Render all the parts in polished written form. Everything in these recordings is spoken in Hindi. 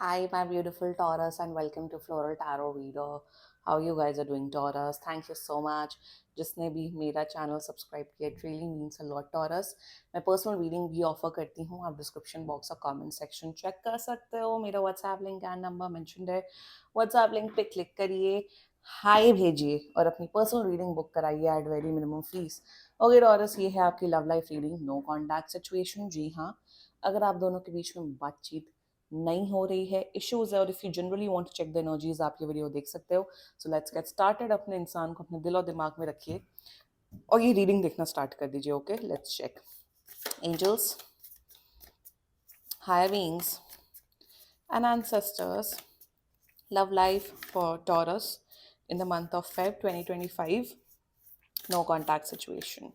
Hi, my beautiful Taurus, and welcome to Floral Tarot Reader. How you guys are doing, Taurus? Thank you so much. जिसने भी मेरा चैनल सब्सक्राइब किया, it really means a lot, Taurus. मैं पर्सनल रीडिंग भी ऑफर करती हूँ. आप डिस्क्रिप्शन बॉक्स और कमेंट सेक्शन चेक कर सकते हो. मेरा WhatsApp link and number mentioned है. व्हाट्सएप लिंक पे क्लिक करिए, हाय भेजिए और अपनी पर्सनल रीडिंग बुक कराइए at very minimum fees. Okay Taurus, ये है आपकी love life reading. No contact situation. जी हाँ, अगर आप दोनों के बीच में बातचीत नहीं हो रही है, इश्यूज है, और if you generally want to check the energies, आप ये वीडियो देख सकते हो. So let's get started. अपने इंसान को अपने दिल और दिमाग में रखिए और ये रीडिंग देखना स्टार्ट कर दीजिए. Okay, let's check. Angels, higher beings and ancestors, love life for Taurus in the month of Feb 2025. No contact situation.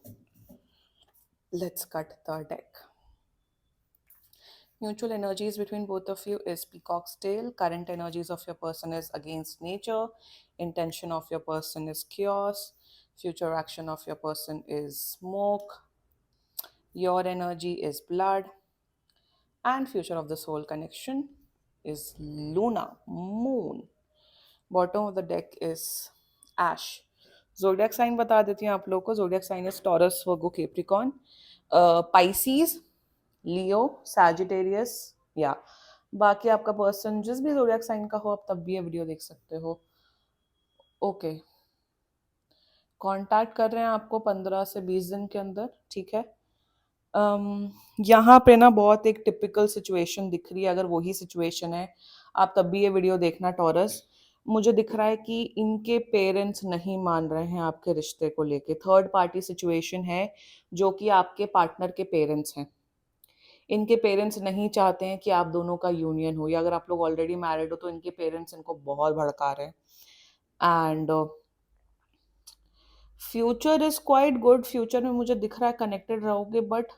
Let's cut the deck. Mutual energies between both of you is Peacock's tail. Current energies of your person is against nature. Intention of your person is chaos. Future action of your person is smoke. Your energy is blood. And future of the soul connection is Luna, moon. Bottom of the deck is ash. Zodiac sign बता देती हूँ आप लोगों को. Zodiac sign is Taurus, Virgo, Capricorn, Pisces, Leo, Sagittarius, या बाकी आपका पर्सन जिस भी जोडियक साइन का हो, आप तब भी ये वीडियो देख सकते हो. ओके, कांटेक्ट कर रहे हैं आपको 15 से 20 दिन के अंदर. ठीक है. यहाँ पे ना बहुत एक टिपिकल सिचुएशन दिख रही है. अगर वही सिचुएशन है, आप तब भी ये वीडियो देखना टॉरस. मुझे दिख रहा है कि इनके पेरेंट्स नहीं मान रहे हैं आपके रिश्ते को लेके. थर्ड पार्टी सिचुएशन है जो कि आपके पार्टनर के पेरेंट्स हैं. इनके पेरेंट्स नहीं चाहते हैं कि आप दोनों का यूनियन हो, या अगर आप लोग ऑलरेडी मैरिड हो तो इनके पेरेंट्स इनको बहुत भड़का रहे हैं. And future is quite good. Future में मुझे दिख रहा है कनेक्टेड रहोगे, बट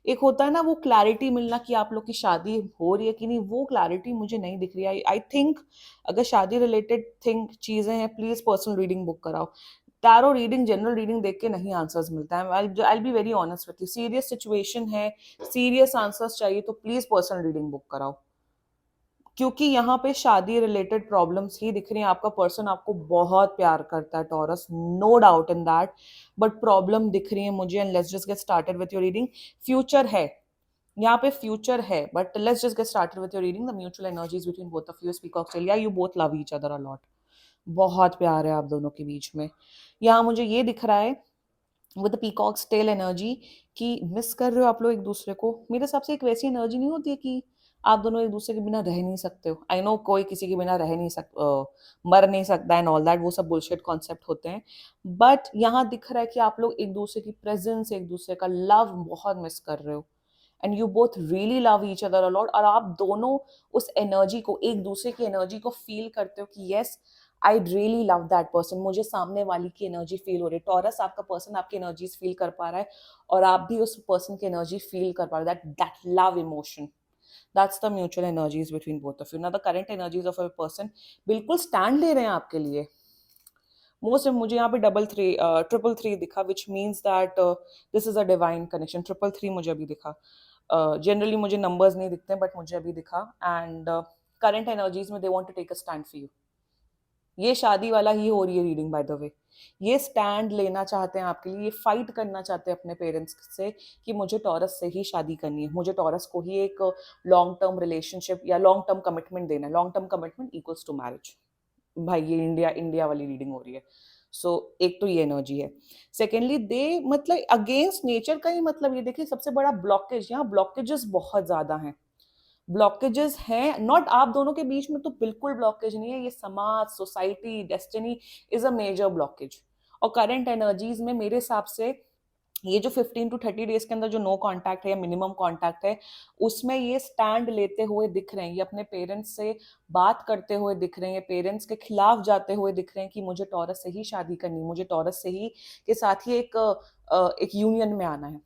एक होता है ना वो क्लैरिटी मिलना कि आप लोग की शादी हो रही है कि नहीं, वो क्लैरिटी मुझे नहीं दिख रही है. आई थिंक अगर शादी रिलेटेड थिंग चीजें हैं, प्लीज पर्सनल रीडिंग बुक कराओ. टैरो रीडिंग, जनरल रीडिंग देख के नहीं आंसर्स मिलता है. I be very honest with you. Serious situation है, सीरियस आंसर्स चाहिए तो प्लीज पर्सनल रीडिंग बुक कराओ. क्योंकि यहाँ पे शादी रिलेटेड प्रॉब्लम्स ही दिख रही हैं. आपका पर्सन आपको बहुत प्यार करता है Taurus, no doubt in that, but problem दिख रही है मुझे. And let's just get started with your reading. Future है, यहाँ पे फ्यूचर है, but let's just get started with your reading. The mutual energies between both of you is peacock tail. या you both love each other a lot. बहुत प्यार है आप दोनों के बीच में. यहाँ मुझे ये दिख रहा है with the peacock's tail energy कि मिस कर रहे हो आप लोग एक दूसरे को. मेरे हिसाब से एक वैसी एनर्जी नहीं होती है कि आप दोनों एक दूसरे के बिना रह नहीं सकते हो. आई नो कोई किसी के बिना रह नहीं मर नहीं सकता एंड ऑल दैट, वो सब बुलशिट कॉन्सेप्ट होते हैं. बट यहाँ दिख रहा है कि आप लोग एक दूसरे की प्रेजेंस, एक दूसरे का लव बहुत मिस कर रहे हो. And you both really love each other a lot. और आप दोनों उस एनर्जी को, एक दूसरे की एनर्जी को फील करते हो कि yes, I really love that person. मुझे सामने वाली की एनर्जी फील हो रही है. टॉरस, आपका पर्सन आपकी एनर्जीज फील कर पा रहा है और आप भी उस पर्सन की एनर्जी फील कर पा रहे हो. That love emotion, that's the mutual energies between both of you. ना the current energies of a person बिल्कुल स्टैंड ले रहे हैं आपके लिए. मोस्ट मुझे यहाँ पे डबल थ्री, ट्रिपल थ्री दिखा, which means that this is a divine connection. Triple three मुझे अभी दिखा. जनरली मुझे नंबर्स नहीं दिखते, बट मुझे अभी दिखा. एंड करंट एनर्जीज में they want to take a stand for you. ये शादी वाला ही हो रही है रीडिंग बाय द वे. ये स्टैंड लेना चाहते हैं आपके लिए, ये फाइट करना चाहते हैं अपने पेरेंट्स से कि मुझे टॉरस से ही शादी करनी है, मुझे टॉरस को ही एक लॉन्ग टर्म रिलेशनशिप या लॉन्ग टर्म कमिटमेंट देना है. Long term commitment equals to marriage. भाई ये इंडिया इंडिया वाली रीडिंग हो रही है. सो एक तो ये एनर्जी है. सेकेंडली, दे मतलब अगेंस्ट नेचर का ही मतलब ये देखिए, सबसे बड़ा ब्लॉकेज, यहाँ ब्लॉकेजेस बहुत ज्यादा हैं. ब्लॉकेजेस हैं, नॉट आप दोनों के बीच में तो बिल्कुल ब्लॉकेज नहीं है. ये समाज, society, destiny is a major blockage. और करंट एनर्जीज में मेरे हिसाब से ये जो 15 टू 30 डेज के अंदर जो नो कांटेक्ट है या मिनिमम कांटेक्ट है, उसमें ये स्टैंड लेते हुए दिख रहे हैं. ये अपने पेरेंट्स से बात करते हुए दिख रहे हैं. पेरेंट्स के खिलाफ जाते हुए दिख रहे हैं कि मुझे टॉरस से ही शादी करनी है, मुझे टॉरस से ही के साथ ही एक यूनियन में आना है.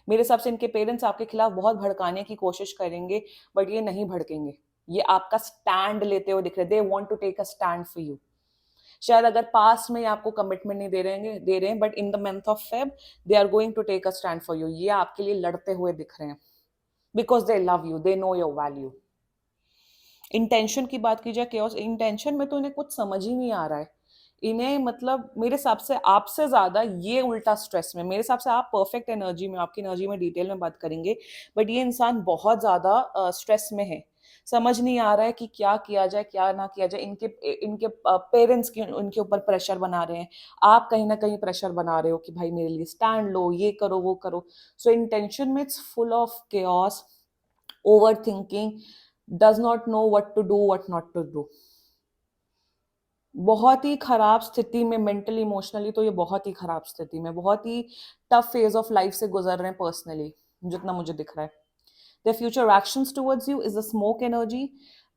मेरे हिसाब से इनके पेरेंट्स आपके खिलाफ बहुत भड़काने की कोशिश करेंगे, बट ये नहीं भड़केंगे. ये आपका स्टैंड लेते हुए दिख रहे हैं. They want to take a stand for you. शायद अगर पास में आपको कमिटमेंट नहीं दे रहे हैं, but in the month of Feb they are going to take a stand for you. ये आपके लिए लड़ते हुए दिख रहे हैं because they love you, they know your value. Intention की बात की जाए, केओस इंटेंशन में तो इन्हें कुछ समझ ही नहीं आ रहा है। इन्हें मतलब मेरे हिसाब से आपसे ज्यादा ये उल्टा स्ट्रेस में, मेरे हिसाब से आप परफेक्ट एनर्जी में, आपकी एनर्जी में डिटेल में बात करेंगे, बट ये इंसान बहुत ज्यादा स्ट्रेस में है। समझ नहीं आ रहा है कि क्या किया जाए क्या ना किया जाए। इनके इनके पेरेंट्स के उनके ऊपर प्रेशर बना रहे हैं, आप कहीं ना कहीं प्रेशर बना रहे हो कि भाई मेरे लिए स्टैंड लो, ये करो वो करो। सो इंटेंशन में it's full of chaos, overthinking, does not know what to do what not to do. बहुत ही खराब स्थिति में मेंटली इमोशनली, तो ये बहुत ही खराब स्थिति में, बहुत ही टफ फेज ऑफ लाइफ से गुजर रहे हैं पर्सनली, जितना मुझे दिख रहा है। their future actions towards you is a smoke energy।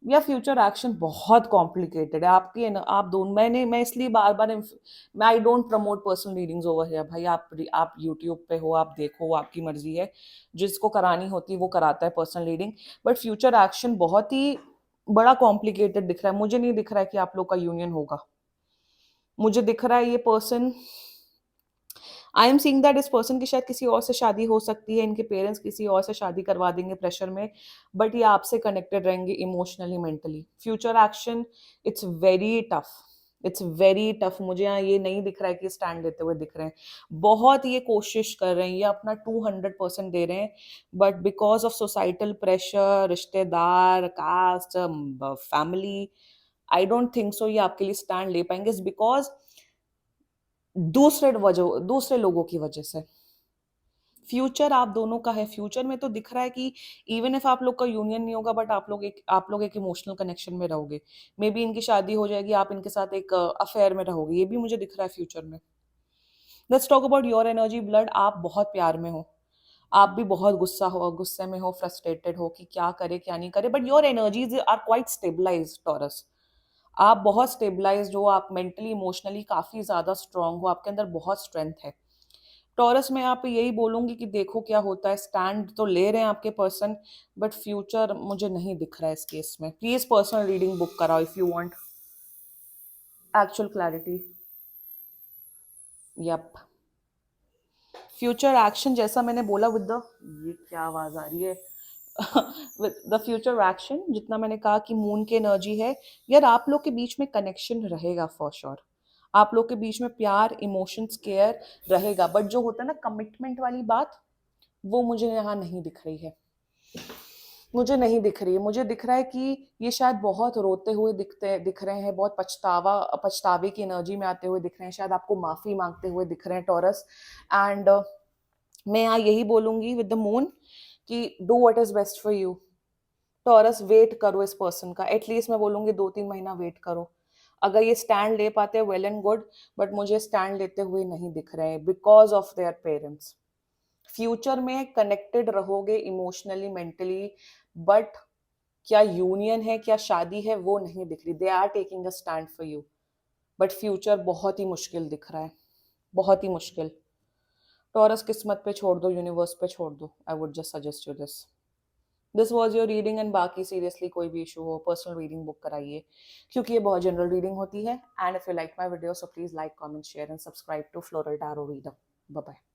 या फ्यूचर एक्शन बहुत कॉम्प्लिकेटेड है आपकी आप दोनों, मैं इसलिए बार बार मैं I don't promote personal readings over here भाई। आप यूट्यूब पे हो, आप देखो, वो आपकी मर्जी है, जिसको करानी होती है वो कराता है personal reading. But future action बहुत ही बड़ा कॉम्प्लिकेटेड दिख रहा है। मुझे नहीं दिख रहा है कि आप लोग का यूनियन होगा। मुझे दिख रहा है ये person, I am seeing that इस पर्सन की शायद किसी और से शादी हो सकती है, इनके पेरेंट्स किसी और से शादी करवा देंगे प्रेशर में, बट ये आपसे कनेक्टेड रहेंगे emotionally mentally. Future action, it's very tough, it's very tough. मुझे यहाँ ये नहीं दिख रहा है कि स्टैंड लेते हुए दिख रहे हैं। बहुत ये कोशिश कर रहे हैं, ये अपना 200% दे रहे हैं, but because of societal pressure, रिश्तेदार, caste, family, I don't think so ये आपके लिए स्टैंड ले पाएंगे, बिकॉज दूसरे लोगों की वजह से। फ्यूचर आप दोनों का है, फ्यूचर में तो दिख रहा है कि इवन इफ आप लोग का यूनियन नहीं होगा, बट आप लोग एक इमोशनल कनेक्शन में रहोगे। मे बी इनकी शादी हो जाएगी, आप इनके साथ एक अफेयर में रहोगे, ये भी मुझे दिख रहा है फ्यूचर में। Let's talk about your energy blood. आप बहुत प्यार में हो, आप भी बहुत गुस्से में हो, फ्रस्ट्रेटेड हो कि क्या करे क्या नहीं करे, but your energies are quite stabilize Taurus. आप बहुत स्टेबलाइज्ड हो, आप मेंटली इमोशनली काफी ज्यादा स्ट्रांग हो, आपके अंदर बहुत स्ट्रेंथ है। टॉरस में आप यही बोलूंगी कि देखो क्या होता है। स्टैंड तो ले रहे हैं आपके पर्सन, बट फ्यूचर मुझे नहीं दिख रहा है इस केस में। प्लीज पर्सनल रीडिंग बुक कराओ if you want actual clarity. Yup, future action जैसा मैंने बोला विद द, ये क्या आवाज आ रही है, विद द फ्यूचर एक्शन, जितना मैंने कहा कि मून की एनर्जी है यार, आप लोग के बीच में कनेक्शन रहेगा फॉर श्योर। आप लोग के बीच में प्यार, इमोशंस, केयर रहेगा, बट जो होता है ना कमिटमेंट वाली बात, वो मुझे यहाँ नहीं दिख रही है। मुझे नहीं दिख रही है। मुझे दिख रहा है कि ये शायद बहुत रोते हुए दिख रहे हैं, बहुत पछतावे की एनर्जी में आते हुए दिख रहे हैं, शायद आपको माफी मांगते हुए दिख रहे हैं टॉरस। एंड मैं यहाँ यही बोलूंगी विद द मून कि do what is best for you. Taurus wait करो इस पर्सन का, एटलीस्ट मैं बोलूंगी 2-3 महीना वेट करो। अगर ये स्टैंड ले पाते हैं वेल एंड गुड, बट मुझे स्टैंड लेते हुए नहीं दिख रहे हैं because of their parents. Future में कनेक्टेड रहोगे इमोशनली मेंटली, बट क्या यूनियन है, क्या शादी है, वो नहीं दिख रही। They are taking a stand for you, but future बहुत ही मुश्किल दिख रहा है, बहुत ही मुश्किल। टॉरस किस्मत पे छोड़ दो, यूनिवर्स पे छोड़ दो। I would just suggest you this was your reading. And बाकी सीरियसली कोई भी इशू हो, पर्सनल रीडिंग बुक कराइए, क्योंकि ये बहुत जनरल रीडिंग होती है। And if you like my video, so please like, comment, share and subscribe to floral tarot reader. Bye bye.